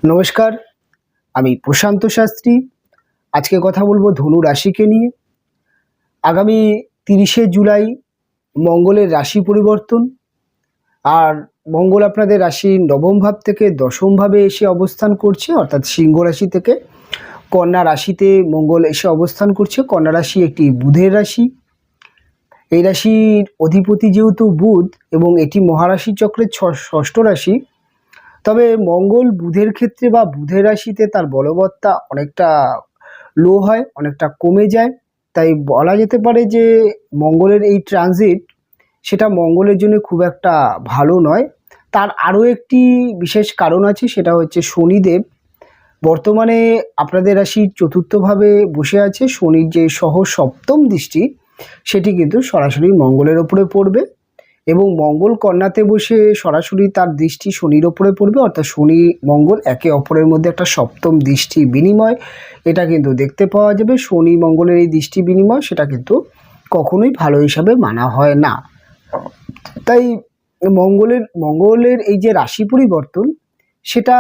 নমস্কার, আমি প্রশান্ত শাস্ত্রী। আজকে কথা বলবো ধনু রাশিকে নিয়ে। আগামী 30শে জুলাই মঙ্গলের রাশি পরিবর্তন। আর মঙ্গল আপনাদের রাশির নবম ভাব থেকে দশম ভাবে এসে অবস্থান করছে, অর্থাৎ সিংহ রাশি থেকে কন্যা রাশিতে মঙ্গল এসে অবস্থান করছে। কন্যা রাশি একটি বুধের রাশি। এই রাশির অধিপতি যেহেতু বুধ এবং এটি মহারাশি চক্রের ষষ্ঠ রাশি, তবে মঙ্গল বুধের ক্ষেত্রে বা বুধের রাশিতে তার বলবত্তা অনেকটা লো হয়, অনেকটা কমে যায়। তাই বলা যেতে পারে যে মঙ্গলের এই ট্রানজিট সেটা মঙ্গলের জন্য খুব একটা ভালো নয়। তার আরও একটি বিশেষ কারণ আছে, সেটা হচ্ছে শনিদেব বর্তমানে আপনাদের রাশির চতুর্থভাবে বসে আছে। শনির যে সহ সপ্তম দৃষ্টি সেটি কিন্তু সরাসরি মঙ্গলের ওপরে পড়বে এবং মঙ্গল কন্যাতে বসে সরাসরি তার দৃষ্টি শনির ওপরে পড়বে, অর্থাৎ শনি মঙ্গল একে অপরের মধ্যে একটা সপ্তম দৃষ্টি বিনিময় এটা কিন্তু দেখতে পাওয়া যাবে। শনি মঙ্গলের এই দৃষ্টি বিনিময় সেটা কিন্তু কখনোই ভালো হিসাবে মানা হয় না। তাই মঙ্গলের এই যে রাশি পরিবর্তন সেটা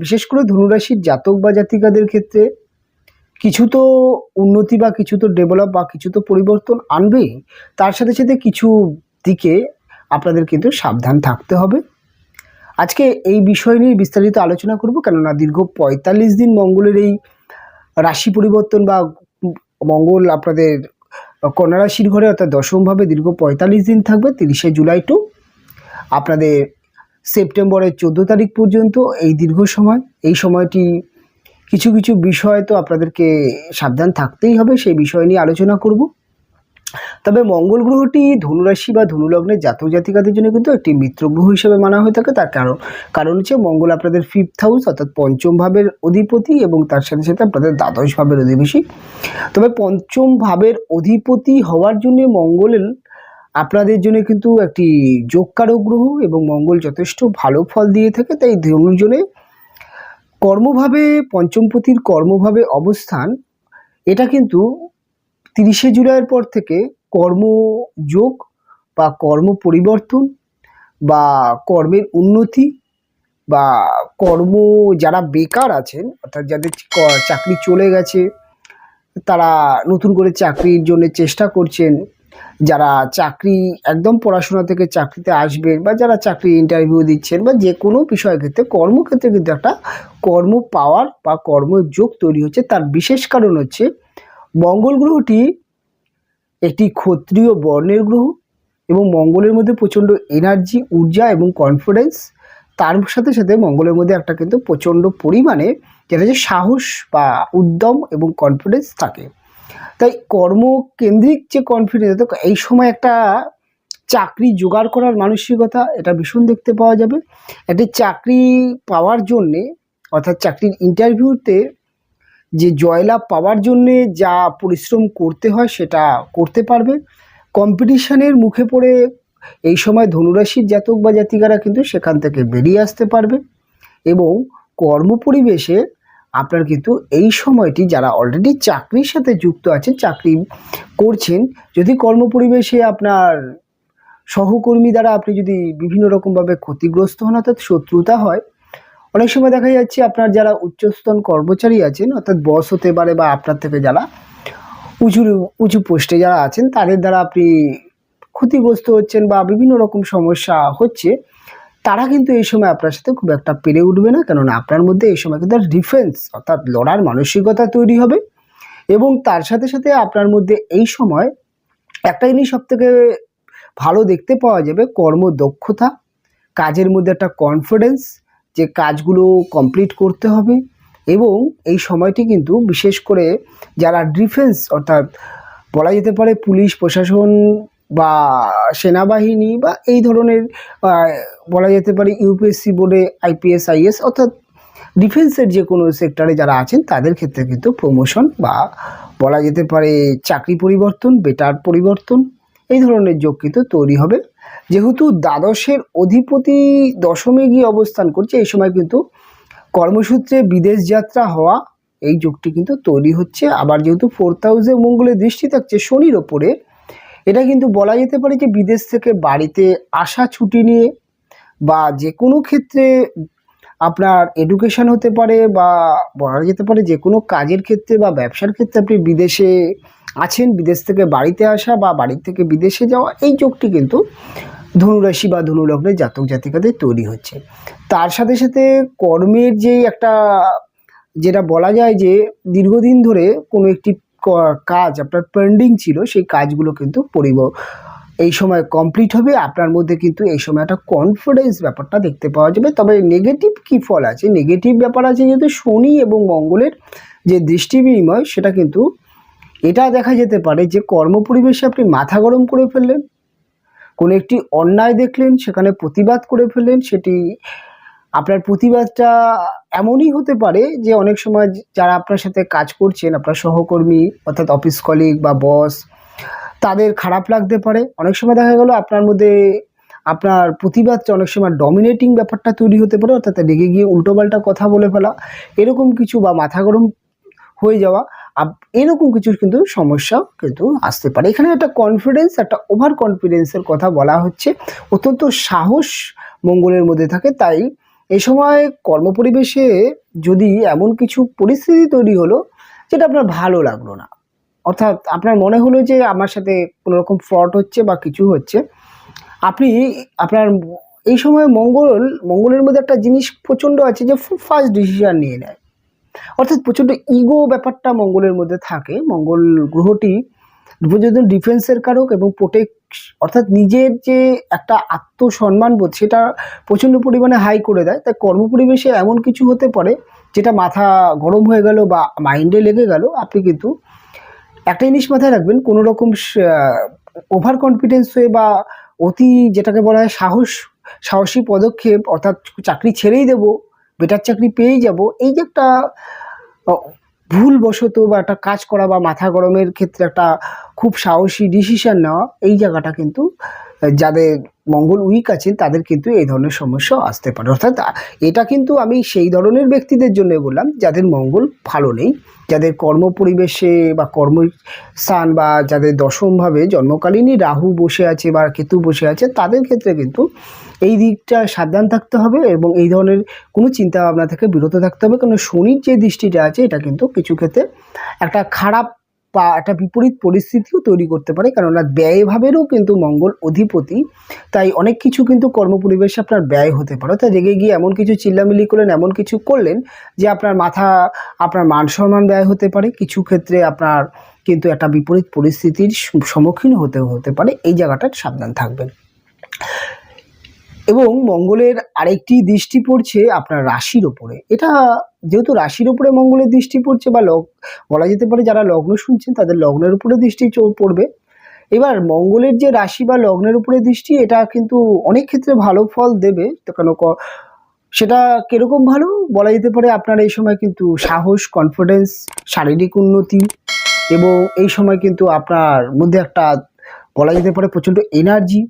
বিশেষ করে ধনুরাশির জাতক বা জাতিকাদের ক্ষেত্রে কিছু তো উন্নতি বা কিছু তো ডেভেলপ বা কিছু তো পরিবর্তন আনবেই, তার সাথে সাথে কিছু দিকে আপনাদের কিন্তু সাবধান থাকতে হবে। আজকে এই বিষয় নিয়ে বিস্তারিত আলোচনা করব, কেননা দীর্ঘ 45 দিন মঙ্গলের এই রাশি পরিবর্তন বা মঙ্গল আপনাদের কন্যা রাশির ঘরে অর্থাৎ দশমভাবে দীর্ঘ 45 দিন থাকবে। 30শে জুলাই টু আপনাদের সেপ্টেম্বরের 14 তারিখ পর্যন্ত এই দীর্ঘ সময়। এই সময়টি কিছু কিছু বিষয় তো আপনাদেরকে সাবধান থাকতেই হবে, সেই বিষয় নিয়ে আলোচনা করব। তবে মঙ্গল গ্রহটি ধনুরাশি বা ধনুলগ্নের জাতক জাতিকাদের জন্য কিন্তু একটি মিত্র গ্রহ হিসেবে মানা হয়ে থাকে। তার কারণ হচ্ছে মঙ্গল আপনাদের 5th হাউস অর্থাৎ পঞ্চম ভাবের অধিপতি এবং তার সাথে সাথে আপনাদের দ্বাদশ ভাবের অধিপতি। তবে পঞ্চম ভাবের অধিপতি হওয়ার জন্য মঙ্গলের আপনাদের জন্য কিন্তু একটি যোগকারক গ্রহ এবং মঙ্গল যথেষ্ট ভালো ফল দিয়ে থাকে। তাই ধনুর জন্য কর্মভাবে পঞ্চমপতির কর্মভাবে অবস্থান এটা কিন্তু 30শে জুলাইয়ের পর থেকে কর্মযোগ বা কর্ম পরিবর্তন বা কর্মের উন্নতি বা যারা বেকার আছেন অর্থাৎ যাদের চাকরি চলে গেছে তারা নতুন করে চাকরির জন্য চেষ্টা করছেন, যারা চাকরি একদম পড়াশোনা থেকে চাকরিতে আসবেন বা যারা চাকরি ইন্টারভিউ দিচ্ছেন বা যে কোনো বিষয়ের ক্ষেত্রে কর্মক্ষেত্রে কিন্তু একটা কর্ম পাওয়ার বা কর্মযোগ তৈরি হচ্ছে। তার বিশেষ কারণ হচ্ছে মঙ্গল গ্রহটি একটি ক্ষত্রিয় বর্ণের গ্রহ এবং মঙ্গলের মধ্যে প্রচণ্ড এনার্জি, ঊর্জা এবং কনফিডেন্স, তার সাথে সাথে মঙ্গলের মধ্যে একটা কিন্তু প্রচণ্ড পরিমাণে যেটা হচ্ছে সাহস বা উদ্যম এবং কনফিডেন্স থাকে। তাই কর্মকেন্দ্রিক যে কনফিডেন্স, এই সময় একটা চাকরি জোগাড় করার মানসিকতা এটা ভীষণ দেখতে পাওয়া যাবে। একটি চাকরি পাওয়ার জন্যে অর্থাৎ চাকরির ইন্টারভিউতে যে জয়লাভ পাওয়ার জন্যে যা পরিশ্রম করতে হয় সেটা করতে পারবে। কম্পিটিশনের মুখে পড়ে এই সময় ধনুরাশির জাতক বা জাতিকারা কিন্তু সেখান থেকে বেরিয়ে আসতে পারবে এবং কর্মপরিবেশে আপনার কিন্তু এই সময়টি যারা অলরেডি চাকরির সাথে যুক্ত আছেন, চাকরি করছেন, যদি কর্মপরিবেশে আপনার সহকর্মী দ্বারা আপনি যদি বিভিন্ন রকমভাবে ক্ষতিগ্রস্ত হন অর্থাৎ শত্রুতা হয়, অনেক সময় দেখা যাচ্ছে আপনার যারা উচ্চস্তন কর্মচারী আছেন অর্থাৎ বস হতে পারে বা আপনার থেকে যারা উঁচু উঁচু পোস্টে যারা আছেন তাদের দ্বারা আপনি ক্ষতিগ্রস্ত হচ্ছেন বা বিভিন্ন রকম সমস্যা হচ্ছে, তারা কিন্তু এই সময় আপনার সাথে খুব একটা পেরে উঠবে না। কেননা আপনার মধ্যে এই সময় কিন্তু ডিফেন্স অর্থাৎ লড়ার মানসিকতা তৈরি হবে এবং তার সাথে সাথে আপনার মধ্যে এই সময় একটা জিনিস সবথেকে ভালো দেখতে পাওয়া যাবে, কর্মদক্ষতা, কাজের মধ্যে একটা কনফিডেন্স যে কাজগুলো কমপ্লিট করতে হবে। এবং এই সময়টি কিন্তু বিশেষ করে যারা ডিফেন্স অর্থাৎ বলা যেতে পারে পুলিশ প্রশাসন বা সেনাবাহিনী বা এই ধরনের বলা যেতে পারে ইউপিএসসি বোর্ডে আইপিএস আইএস অর্থাৎ ডিফেন্সের যে কোনো সেক্টরে যারা আছেন তাদের ক্ষেত্রে কিন্তু প্রমোশন বা বলা যেতে পারে চাকরি পরিবর্তন, বেটার পরিবর্তন এই ধরনের যোগ কিন্তু তৈরি হবে। যেহেতু দ্বাদশের অধিপতি দশমে গিয়ে অবস্থান করছে, এই সময় কিন্তু কর্মসূত্রে বিদেশ যাত্রা হওয়া এই যোগটি কিন্তু তৈরি হচ্ছে। আবার যেহেতু 4th হাউসে মঙ্গলের দৃষ্টি থাকছে শনির ওপরে, এটা কিন্তু বলা যেতে পারে যে বিদেশ থেকে বাড়িতে আসা ছুটি নিয়ে বা যে কোনো ক্ষেত্রে আপনার এডুকেশন হতে পারে, বা বলা যেতে পারে যে কোনো কাজের ক্ষেত্রে বা ব্যবসার ক্ষেত্রে আপনি বিদেশে আছেন, বিদেশ থেকে বাড়িতে আসা বা বাড়ি থেকে বিদেশে যাওয়া, এই যোগটি কিন্তু ধনুরাশি বা ধনুলগ্নের জাতক জাতিকাদের তৈরি হচ্ছে। তার সাথে সাথে কর্মের যে একটা, যেটা বলা যায় যে দীর্ঘদিন ধরে কোনো একটি কাজ আপনার পেন্ডিং ছিল, সেই কাজগুলো কিন্তু এই সময় কমপ্লিট হবে। আপনার মধ্যে কিন্তু এই সময় একটা কনফিডেন্স ব্যাপারটা দেখতে পাওয়া যাবে। তবে নেগেটিভ কি ফল আছে, নেগেটিভ ব্যাপার আছে যেহেতু শনি এবং মঙ্গলের যে দৃষ্টি বিনিময়, সেটা কিন্তু এটা দেখা যেতে পারে যে কর্মপরিবেশে আপনি মাথা গরম করে ফেললেন, কোনো একটি অন্যায় দেখলেন, সেখানে প্রতিবাদ করে ফেললেন। সেটি আপনার প্রতিবাদটা এমনই হতে পারে যে অনেক সময় যারা আপনার সাথে কাজ করছেন, আপনার সহকর্মী অর্থাৎ অফিস কলিগ বা বস, তাদের খারাপ লাগতে পারে। অনেক সময় দেখা গেল আপনার মধ্যে আপনার প্রতিবাদটা অনেক সময় ডমিনেটিং ব্যাপারটা তৈরি হতে পারে, অর্থাৎ রেগে গিয়ে উল্টোপাল্টা কথা বলে ফেলা, এরকম কিছু, বা মাথা গরম হয়ে যাওয়া, এরকম কিছু কিন্তু সমস্যা কিন্তু আসতে পারে। এখানে একটা কনফিডেন্স, একটা ওভার কনফিডেন্সের কথা বলা হচ্ছে। অত্যন্ত সাহস মঙ্গলের মধ্যে থাকে। তাই এই সময় কর্মপরিবেশে যদি এমন কিছু পরিস্থিতি তৈরি হলো যেটা আপনার ভালো লাগলো না, অর্থাৎ আপনার মনে হলো যে আমার সাথে কোনো রকম ফ্রড হচ্ছে বা কিছু হচ্ছে, আপনি আপনার এই সময় মঙ্গলের মধ্যে একটা জিনিস প্রচণ্ড আছে যে খুব ফাস্ট ডিসিশন নিয়ে নেয়, অর্থাৎ প্রচণ্ড ইগো ব্যাপারটা মঙ্গলের মধ্যে থাকে। মঙ্গল গ্রহটি যদি ডিফেন্সের কারক এবং অর্থাৎ নিজের যে একটা আত্মসম্মান বোধ, সেটা প্রচণ্ড পরিমাণে হাই করে দেয়। তাই কর্মপরিবেশে এমন কিছু হতে পারে যেটা মাথা গরম হয়ে গেল বা মাইন্ডে লেগে গেল, আপনি কিন্তু একটা জিনিস মাথায় রাখবেন, কোনো রকম ওভার কনফিডেন্স হয়ে বা অতি, যেটাকে বলা হয় সাহসী পদক্ষেপ, অর্থাৎ চাকরি ছেড়েই দেবো, বেটার চাকরি পেয়েই যাব, এই যে একটা ভুলবশত বা একটা কাজ করা বা মাথা গরমের ক্ষেত্রে একটা খুব সাহসী ডিসিশন নেওয়া, এই জায়গাটা কিন্তু যাদের মঙ্গল উইক আছেন তাদের কিন্তু এই ধরনের সমস্যা আসতে পারে। অর্থাৎ এটা কিন্তু আমি সেই ধরনের ব্যক্তিদের জন্য বললাম যাদের মঙ্গল ভালো নেই, যাদের কর্মপরিবেশে বা কর্মস্থান বা যাদের দশমভাবে জন্মকালীনই রাহু বসে আছে বা কেতু বসে আছে, তাদের ক্ষেত্রে কিন্তু এই দিকটা সাবধান থাকতে হবে এবং এই ধরনের কোনো চিন্তাভাবনা থেকে বিরত থাকতে হবে। কারণ শনির যে দৃষ্টিটা আছে, এটা কিন্তু কিছু ক্ষেত্রে একটা খারাপ বা একটা বিপরীত পরিস্থিতিও তৈরি করতে পারে, কেননা ব্যয়ভাবেরও কিন্তু মঙ্গল অধিপতি। তাই অনেক কিছু কিন্তু কর্মপরিবেশে আপনার ব্যয় হতে পারে। তাই রেগে গিয়ে এমন কিছু চিল্লামিল্লি করলেন, এমন কিছু করলেন যে আপনার মান সম্মান ব্যয় হতে পারে। কিছু ক্ষেত্রে আপনার কিন্তু একটা বিপরীত পরিস্থিতির সম্মুখীন হতে পারে। এই জায়গাটা সাবধান থাকবেন। এবং মঙ্গলের আরেকটি দৃষ্টি পড়ছে আপনার রাশির ওপরে। এটা যেহেতু রাশির ওপরে মঙ্গলের দৃষ্টি পড়ছে, বা বলা যেতে পারে যারা লগ্ন শুনছেন তাদের লগ্নের উপরে দৃষ্টি পড়বে। এবার মঙ্গলের যে রাশি বা লগ্নের উপরে দৃষ্টি, এটা কিন্তু অনেক ক্ষেত্রে ভালো ফল দেবে। তো কেন সেটা কিরকম ভালো বলা যেতে পারে, আপনার এই সময় কিন্তু সাহস, কনফিডেন্স, শারীরিক উন্নতি, এবং এই সময় কিন্তু আপনার মধ্যে একটা বলা যেতে পারে প্রচণ্ড এনার্জি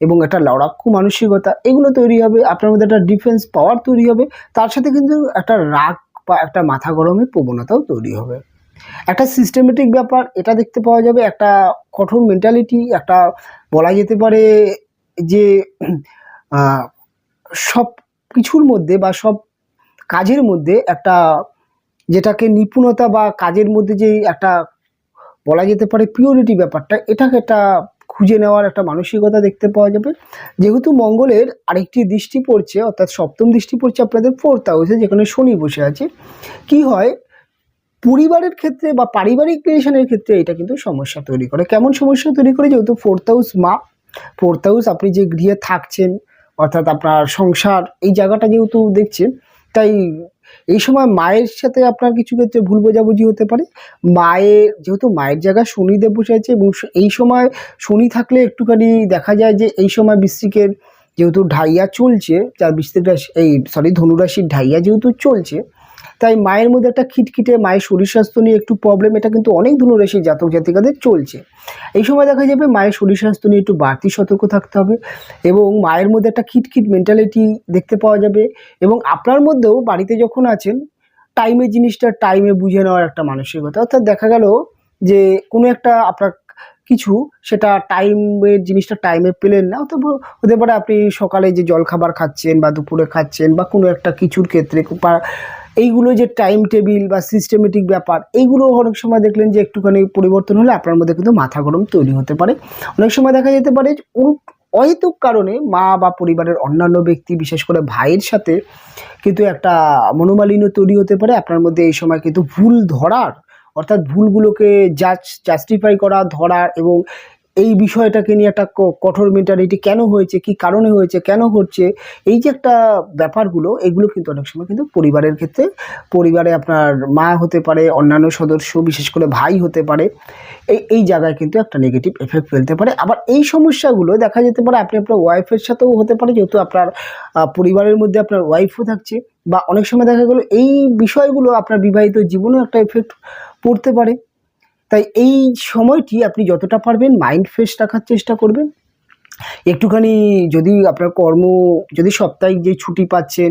এবং একটা লড়াকু মানসিকতা, এগুলো তৈরি হবে। আপনার মধ্যে একটা ডিফেন্স পাওয়ার তৈরি হবে। তার সাথে কিন্তু একটা রাগ বা একটা মাথা গরমের প্রবণতাও তৈরি হবে। একটা সিস্টেমেটিক ব্যাপার এটা দেখতে পাওয়া যাবে, একটা কঠোর মেন্টালিটি, একটা বলা যেতে পারে যে সব কিছুর মধ্যে বা সব কাজের মধ্যে একটা, যেটাকে নিপুণতা বা কাজের মধ্যে যে একটা বলা যেতে পারে পিওরিটি ব্যাপারটা, এটাকে একটা খুঁজে নেওয়ার একটা মানসিকতা দেখতে পাওয়া যাবে। যেহেতু মঙ্গলের আরেকটি দৃষ্টি পড়ছে, অর্থাৎ সপ্তম দৃষ্টি পড়ছে আপনাদের 4th হাউসে, যেখানে শনি বসে আছে, কি হয় পরিবারের ক্ষেত্রে বা পারিবারিক রিলেশনের ক্ষেত্রে এটা কিন্তু সমস্যা তৈরি করে। কেমন সমস্যা তৈরি করে, যেহেতু 4th হাউস মা, 4th হাউস আপনি যে গৃহে থাকছেন, অর্থাৎ আপনার সংসার, এই জায়গাটা যেহেতু দেখছেন, তাই এই সময় মায়ের সাথে আপনার কিছু ক্ষেত্রে ভুল বোঝাবুঝি হতে পারে। যেহেতু মায়ের জায়গায় শনিদেব বসে আছে, এবং এই সময় শনি থাকলে একটুখানি দেখা যায় যে এই সময় বৃশ্চিকের যেহেতু ঢাইয়া চলছে, যার বৃশ্চিক রাশি ধনুরাশির ঢাইয়া যেহেতু চলছে, তাই মায়ের মধ্যে একটা খিটখিটে, মায়ের শরীর স্বাস্থ্য নিয়ে একটু প্রবলেম, এটা কিন্তু অনেক ধনুরাশির জাতক জাতিকাদের চলছে। এই সময় দেখা যাবে মায়ের শরীর স্বাস্থ্য নিয়ে একটু বাড়তি সতর্ক থাকতে হবে, এবং মায়ের মধ্যে একটা খিটখিট মেন্টালিটি দেখতে পাওয়া যাবে। এবং আপনার মধ্যেও বাড়িতে যখন আছেন, জিনিসটা টাইমে বুঝে নেওয়ার একটা মানসিকতা, অর্থাৎ দেখা গেল যে কোনো একটা আপনার কিছু, সেটা টাইমের জিনিসটা টাইমে পেলেন না, অথবা হতে পারে আপনি সকালে যে জলখাবার খাচ্ছেন বা দুপুরে খাচ্ছেন বা কোনো একটা কিছুর ক্ষেত্রে এইগুলো যে টাইম টেবিল বা সিস্টেমেটিক ব্যাপার, এইগুলো অনেক সময় দেখলেন যে একটুখানি পরিবর্তন হলে আপনার মধ্যে কিন্তু মাথা গরম তৈরি হতে পারে। অনেক সময় দেখা যেতে পারে অহেতুক কারণে মা বা পরিবারের অন্যান্য ব্যক্তি, বিশেষ করে ভাইয়ের সাথে কিন্তু একটা মনোমালিন্য তৈরি হতে পারে। আপনার মধ্যে এই সময় কিন্তু ভুল ধরার, অর্থাৎ ভুলগুলোকে জাস্টিফাই করা, ধরার এবং এই বিষয়টাকে নিয়ে একটা কঠোর মেন্টালিটি, কেন হয়েছে, কি কারণে হয়েছে, কেন হচ্ছে, এই যে একটা ব্যাপারগুলো, এগুলো কিন্তু অনেক সময় কিন্তু পরিবারের ক্ষেত্রে, পরিবারে আপনার মা হতে পারে, অন্যান্য সদস্য বিশেষ করে ভাই হতে পারে, এই জায়গায় কিন্তু একটা নেগেটিভ এফেক্ট ফেলতে পারে। আবার এই সমস্যাগুলো দেখা যেতে পারে আপনি আপনার ওয়াইফের সাথেও হতে পারে, যেহেতু আপনার পরিবারের মধ্যে আপনার ওয়াইফও থাকছে, বা অনেক সময় দেখা গেলো এই বিষয়গুলো আপনার বিবাহিত জীবনেও একটা এফেক্ট পড়তে পারে। তাই এই সময়টি আপনি যতটা পারবেন মাইন্ড ফ্রেশ রাখার চেষ্টা করবেন। একটুখানি যদি আপনার যদি সাপ্তাহিক যে ছুটি পাচ্ছেন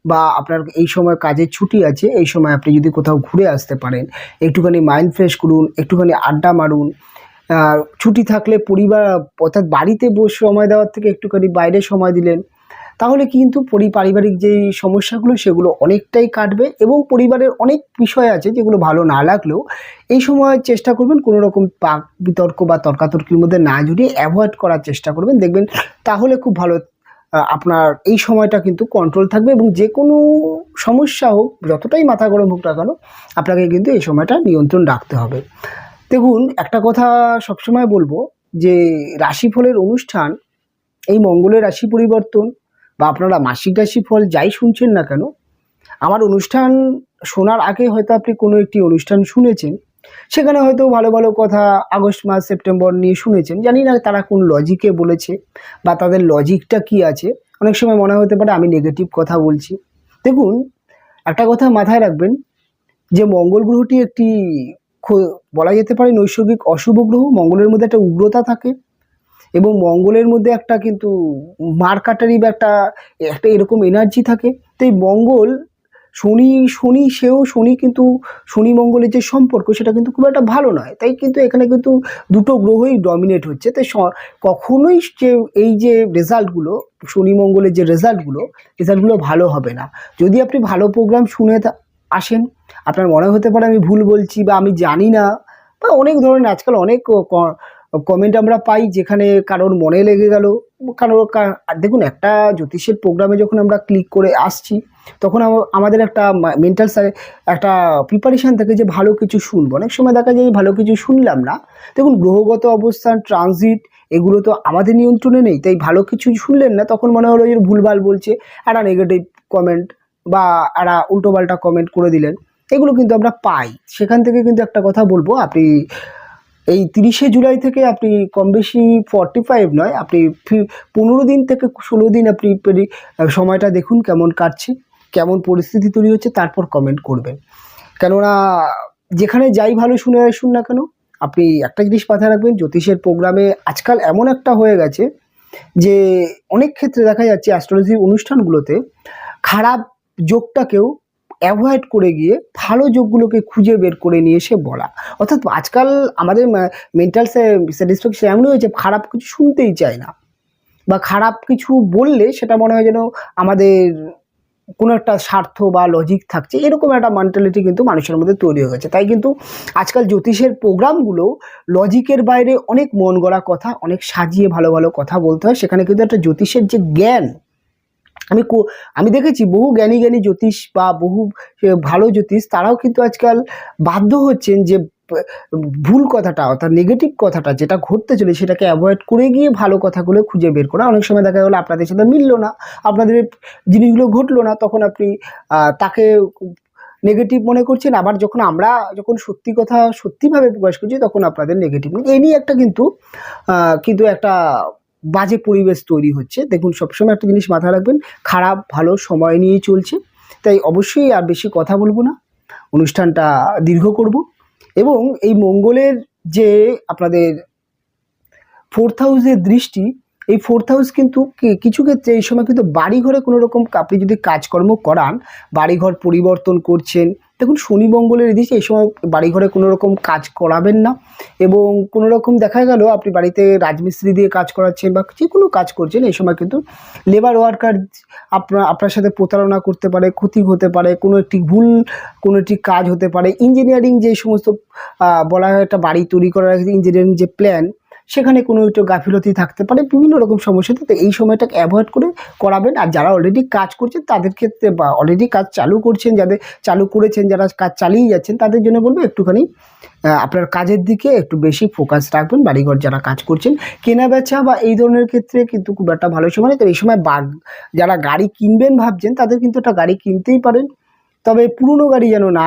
বা আপনার এই সময় কাজের ছুটি আছে, এই সময় আপনি যদি কোথাও ঘুরে আসতে পারেন, একটুখানি মাইন্ড ফ্রেশ করুন, একটুখানি আড্ডা মারুন। ছুটি থাকলে পরিবার, অর্থাৎ বাড়িতে বসে সময় দেওয়ার থেকে একটুখানি বাইরে সময় দিলেন, তাহলে কিন্তু পারিবারিক যেই সমস্যাগুলো সেগুলো অনেকটাই কাটবে। এবং পরিবারের অনেক বিষয় আছে যেগুলো ভালো না লাগলেও এই সময় চেষ্টা করবেন কোনো রকম বিতর্ক বা তর্কাতর্কির মধ্যে না জড়িয়ে অ্যাভয়েড করার চেষ্টা করবেন, দেখবেন তাহলে খুব ভালো আপনার এই সময়টা কিন্তু কন্ট্রোল থাকবে। এবং যে কোনো সমস্যা হোক, যতটাই মাথা গরম হোক না কেন, আপনাকে কিন্তু এই সময়টা নিয়ন্ত্রণ রাখতে হবে। দেখুন, একটা কথা সবসময় বলবো যে রাশিফলের অনুষ্ঠান, এই মঙ্গলের রাশি পরিবর্তন বা আপনারা মাসিক রাশিফল যাই শুনছেন না কেন, আমার অনুষ্ঠান শোনার আগে হয়তো আপনি কোনো একটি অনুষ্ঠান শুনেছেন, সেখানে হয়তো ভালো ভালো কথা আগস্ট মাস সেপ্টেম্বর নিয়ে শুনেছেন, জানি না তারা কোন লজিকে বলেছে বা তাদের লজিকটা কি আছে। অনেক সময় মনে হতে পারে আমি নেগেটিভ কথা বলছি। দেখুন, একটা কথা মাথায় রাখবেন যে মঙ্গল গ্রহটি একটি বলা যেতে পারে নৈসর্গিক অশুভ গ্রহ। মঙ্গলের মধ্যে একটা উগ্রতা থাকে এবং মঙ্গলের মধ্যে একটা কিন্তু মারকাটারি বা একটা একটা এরকম এনার্জি থাকে। তো এই মঙ্গল, শনি কিন্তু শনি মঙ্গলের যে সম্পর্ক সেটা কিন্তু খুব একটা ভালো নয়। তাই কিন্তু এখানে কিন্তু দুটো গ্রহই ডমিনেট হচ্ছে। তাই কখনোই যে এই যে রেজাল্টগুলো, শনি মঙ্গলের যে রেজাল্টগুলো ভালো হবে না। যদি আপনি ভালো প্রোগ্রাম শুনে আসেন, আপনার মনে হতে পারে আমি ভুল বলছি বা আমি জানি না, বা অনেক ধরনের আজকাল অনেক কমেন্ট আমরা পাই যেখানে কারোর মনে লেগে গেল, দেখুন, একটা জ্যোতিষের প্রোগ্রামে যখন আমরা ক্লিক করে আসছি, তখন আমাদের একটা মেন্টাল একটা প্রিপারেশান থাকে যে ভালো কিছু শুনবো। অনেক সময় দেখা যায় ভালো কিছু শুনলাম না। দেখুন, গ্রহগত অবস্থান, ট্রানজিট, এগুলো তো আমাদের নিয়ন্ত্রণে নেই। তাই ভালো কিছু শুনলেন না, তখন মনে হলো যে ভুলভাল বলছে, একটা নেগেটিভ কমেন্ট বা একটা উল্টোপাল্টা কমেন্ট করে দিলেন। এগুলো কিন্তু আমরা পাই। সেখান থেকে কিন্তু একটা কথা বলবো, আপনি এই 30শে জুলাই থেকে আপনি কম বেশি 45 নয়, আপনি 15 দিন থেকে 16 দিন আপনি সময়টা দেখুন কেমন কাটছে, কেমন পরিস্থিতি তৈরি হচ্ছে, তারপর কমেন্ট করবেন। কেননা যেখানে যাই ভালো শুনে আসুন না কেন, আপনি একটা জিনিস মাথায় রাখবেন, জ্যোতিষের প্রোগ্রামে আজকাল এমন একটা হয়ে গেছে যে অনেক ক্ষেত্রে দেখা যাচ্ছে অ্যাস্ট্রোলজি অনুষ্ঠানগুলোতে খারাপ যোগটাকেও অ্যাভয়েড করে গিয়ে ভালো যোগগুলোকে খুঁজে বের করে নিয়ে এসে বলা। অর্থাৎ আজকাল আমাদের মেন্টাল স্যাটিসফ্যাকশন এমন হয়েছে, খারাপ কিছু শুনতেই চায় না, বা খারাপ কিছু বললে সেটা মনে হয় যেন আমাদের কোনো একটা স্বার্থ বা লজিক থাকছে, এরকম একটা মেন্টালিটি কিন্তু মানুষের মধ্যে তৈরি হয়ে গেছে। তাই কিন্তু আজকাল জ্যোতিষের প্রোগ্রামগুলো লজিকের বাইরে অনেক মন গড়া কথা, অনেক সাজিয়ে ভালো ভালো কথা বলতে হয়। সেখানে কিন্তু একটা জ্যোতিষের যে জ্ঞান, আমি দেখেছি বহু জ্ঞানী জ্যোতিষ বা বহু ভালো জ্যোতিষ, তারাও কিন্তু আজকাল বাধ্য হচ্ছেন যে ভুল কথাটা, অর্থাৎ নেগেটিভ কথাটা যেটা ঘটতে চলে সেটাকে অ্যাভয়েড করে গিয়ে ভালো কথাগুলো খুঁজে বের করা। অনেক সময় দেখা গেলো আপনাদের সাথে মিললো না, আপনাদের জিনিসগুলো ঘটলো না, তখন আপনি তাকে নেগেটিভ মনে করছেন। আবার যখন সত্যি কথা সত্যিভাবে প্রকাশ করছি, তখন আপনাদের নেগেটিভ। এই নিয়ে একটা কিন্তু একটা বাজে পরিবেশ তৈরি হচ্ছে। দেখুন, সবসময় একটা জিনিস মাথায় রাখবেন, খারাপ ভালো সময় নিয়েই চলছে। তাই অবশ্যই আর বেশি কথা বলবো না, অনুষ্ঠানটা দীর্ঘ করব। এবং এই মঙ্গলের যে আপনাদের 4th হাউসের দৃষ্টি, এই 4th হাউস কিন্তু কিছু ক্ষেত্রে এই সময় কিন্তু বাড়িঘরে কোনো রকম আপনি যদি কাজকর্ম করান, বাড়িঘর পরিবর্তন করছেন, দেখুন শনি মঙ্গলের দিকে এই সময় বাড়িঘরে কোনো রকম কাজ করাবেন না। এবং কোনো রকম দেখা গেল আপনি বাড়িতে রাজমিস্ত্রি দিয়ে কাজ করাচ্ছেন বা যে কোনো কাজ করছেন, এই সময় কিন্তু লেবার ওয়ার্কার আপনার সাথে প্রতারণা করতে পারে, ক্ষতি হতে পারে, কোনো একটি কাজ হতে পারে। ইঞ্জিনিয়ারিং যে সমস্ত বলা হয় একটা বাড়ি তৈরি করার ইঞ্জিনিয়ারিং যে প্ল্যান, সেখানে কোনো একটু গাফিলতি থাকতে পারে, বিভিন্ন রকম সমস্যাতে। তো এই সময়টাকে অ্যাভয়েড করে করাবেন। আর যারা অলরেডি কাজ করছেন তাদের ক্ষেত্রে, বা অলরেডি কাজ চালু করছেন, যাদের চালু করেছেন, যারা কাজ চালিয়ে যাচ্ছেন, তাদের জন্য বলবো একটুখানি আপনার কাজের দিকে একটু বেশি ফোকাস রাখবেন। বাড়িঘর যারা কাজ করছেন, কেনা বেচা বা এই ধরনের ক্ষেত্রে কিন্তু খুব একটা ভালো সময় নেই। তো এই সময় যারা গাড়ি কিনবেন ভাবছেন, তাদের কিন্তু একটা গাড়ি কিনতেই পারেন, তবে পুরনো গাড়ি যেন না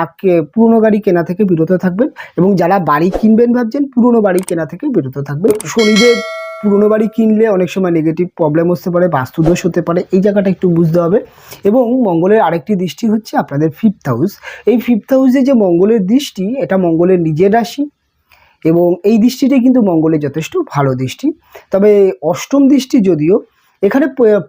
পুরনো গাড়ি কেনা থেকে বিরত থাকবেন। এবং যারা বাড়ি কিনবেন ভাবছেন, পুরনো বাড়ি কেনা থেকে বিরত থাকবেন। শনিদেব পুরনো বাড়ি কিনলে অনেক সময় নেগেটিভ প্রবলেম হতে পারে, বাস্তুদোষ হতে পারে, এই জায়গাটা একটু বুঝতে হবে। এবং মঙ্গলের আরেকটি দৃষ্টি হচ্ছে আপনাদের 5th হাউস। এই 5th হাউসে যে মঙ্গলের দৃষ্টি, এটা মঙ্গলের নিজের রাশি, এবং এই দৃষ্টিটাই কিন্তু মঙ্গলের যথেষ্ট ভালো দৃষ্টি। তবে অষ্টম দৃষ্টি যদিও, এখানে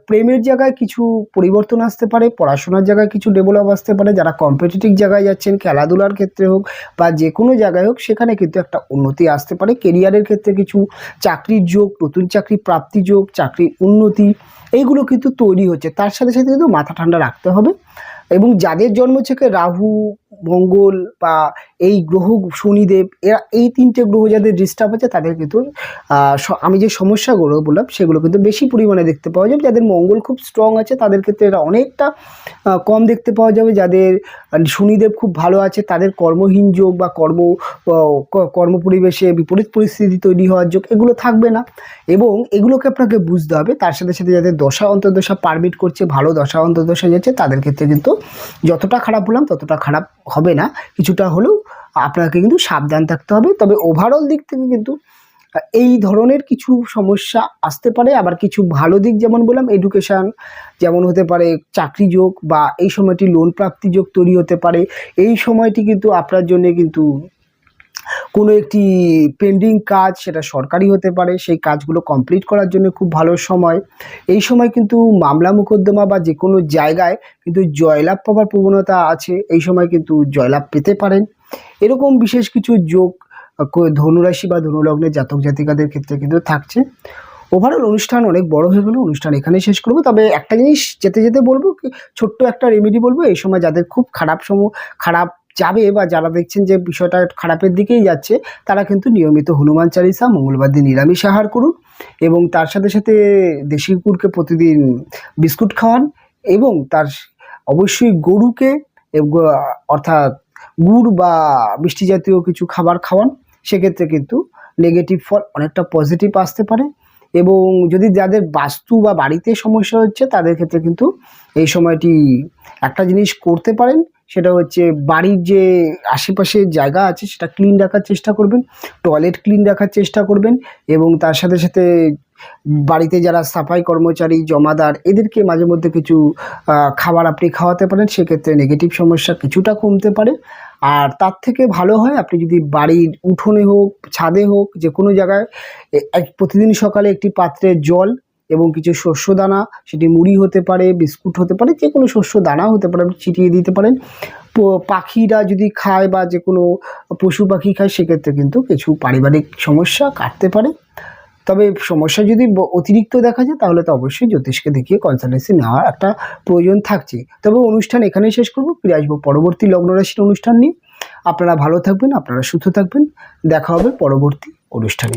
প্রেমের জায়গায় কিছু পরিবর্তন আসতে পারে, পড়াশোনার জায়গায় কিছু ডেভেলপ আসতে পারে। যারা কম্পিটিটিভ জায়গায় যাচ্ছেন, খেলাধুলার ক্ষেত্রে হোক বা যে কোনো জায়গায় হোক, সেখানে কিন্তু একটা উন্নতি আসতে পারে। কেরিয়ারের ক্ষেত্রে কিছু চাকরির যোগ, নতুন চাকরি প্রাপ্তি যোগ, চাকরির উন্নতি, এইগুলো কিন্তু তৈরি হচ্ছে। তার সাথে সাথে কিন্তু মাথা ঠান্ডা রাখতে হবে। এবং যাদের জন্ম থেকে রাহু, মঙ্গল বা এই গ্রহ শনিদেব, এরা এই 3টে গ্রহ যাদের ডিস্টার্ব আছে, তাদের কিন্তু আমি যে সমস্যাগুলো বললাম সেগুলো কিন্তু বেশি পরিমাণে দেখতে পাওয়া যাবে। যাদের মঙ্গল খুব স্ট্রং আছে তাদের ক্ষেত্রে এটা অনেকটা কম দেখতে পাওয়া যাবে। যাদের শনিদেব খুব ভালো আছে, তাদের কর্মহীন যোগ বা কর্ম পরিবেশে বিপরীত পরিস্থিতি তৈরি হওয়ার যোগ, এগুলো থাকবে না। এবং এগুলোকে আপনাকে বুঝতে হবে। তার সাথে সাথে যাদের দশা অন্তর্দশা পারমিট করছে, ভালো দশা অন্তর্দশা যাচ্ছে, তাদের ক্ষেত্রে কিন্তু যতটা খারাপ বললাম ততটা খারাপ হবে না, কিছুটা হলেও আপনাকে কিন্তু সাবধান থাকতে হবে। তবে ওভারঅল দিক থেকে কিন্তু এই ধরনের কিছু সমস্যা আসতে পারে। আবার কিছু ভালো দিক, যেমন বললাম এডুকেশান, যেমন হতে পারে চাকরি যোগ, বা এই সময়টি লোন প্রাপ্তি যোগ তৈরি হতে পারে। এই সময়টি কিন্তু আপনার জন্য কিন্তু কোনো একটি পেন্ডিং কাজ, সেটা সরকারি হতে পারে, সেই কাজগুলো কমপ্লিট করার জন্য খুব ভালো সময়। এই সময় কিন্তু মামলা মোকদ্দমা বা যে কোনো জায়গায় কিন্তু জয়লাভ পাওয়ার প্রবণতা আছে। এই সময় কিন্তু জয়লাভ পেতে পারেন। এরকম বিশেষ কিছু যোগ ধনুরাশি বা ধনুলগ্নের জাতক জাতিকাদের ক্ষেত্রে কিন্তু থাকছে। ওভারঅল অনুষ্ঠান অনেক বড় হয়ে গেল, অনুষ্ঠান এখানেই শেষ করব। তবে একটা জিনিস যেতে যেতে বলবো, ছোট্ট একটা রেমেডি বলবো। এই সময় যাদের খুব খারাপ যাবে, বা যারা দেখছেন যে বিষয়টা খারাপের দিকেই যাচ্ছে, তারা কিন্তু নিয়মিত হনুমান চালিসা, মঙ্গলবার দিন নিরামিষ আহার করুন, এবং তার সাথে সাথে দেশি কুকুরকে প্রতিদিন বিস্কুট খাওয়ান, এবং তার অবশ্যই গরুকে অর্থাৎ গুড় বা মিষ্টি জাতীয় কিছু খাবার খাওয়ান। সেক্ষেত্রে কিন্তু নেগেটিভ ফল অনেকটা পজিটিভ আসতে পারে। এবং যদি যাদের বাস্তু বা বাড়িতে সমস্যা হচ্ছে, তাদের ক্ষেত্রে কিন্তু এই সময়টি একটা জিনিস করতে পারেন, সেটা হচ্ছে বাড়ির যে আশেপাশের জায়গা আছে সেটা ক্লিন রাখার চেষ্টা করবেন, টয়লেট ক্লিন রাখার চেষ্টা করবেন। এবং তার সাথে সাথে বাড়িতে যারা সাফাই কর্মচারী, জমাদার, এদেরকে মাঝে মধ্যে কিছু খাবার আপনি খাওয়াতে পারেন। সেক্ষেত্রে নেগেটিভ সমস্যা কিছুটা কমতে পারে। আর তার থেকে ভালো হয় আপনি যদি বাড়ির উঠোনে হোক, ছাদে হোক, যে কোনো জায়গায় প্রতিদিন সকালে একটি পাত্রে জল এবং কিছু শস্য দানা, সেটি মুড়ি হতে পারে, বিস্কুট হতে পারে, যে কোনো শস্য দানা হতে পারে, আপনি ছিটিয়ে দিতে পারেন। পাখিরা যদি খায় বা যে কোনো পশু পাখি খায়, সেক্ষেত্রে কিন্তু কিছু পারিবারিক সমস্যা কাটতে পারে। তবে সমস্যা যদি অতিরিক্ত দেখা যায়, তাহলে তো অবশ্যই জ্যোতিষকে দেখিয়ে কনসালটেন্সি নেওয়ার একটা প্রয়োজন থাকছে। তবে অনুষ্ঠান এখানেই শেষ করব, ফিরে আসবো পরবর্তী লগ্ন রাশির অনুষ্ঠান নিয়ে। আপনারা ভালো থাকবেন, আপনারা সুস্থ থাকবেন। দেখা হবে পরবর্তী অনুষ্ঠানে।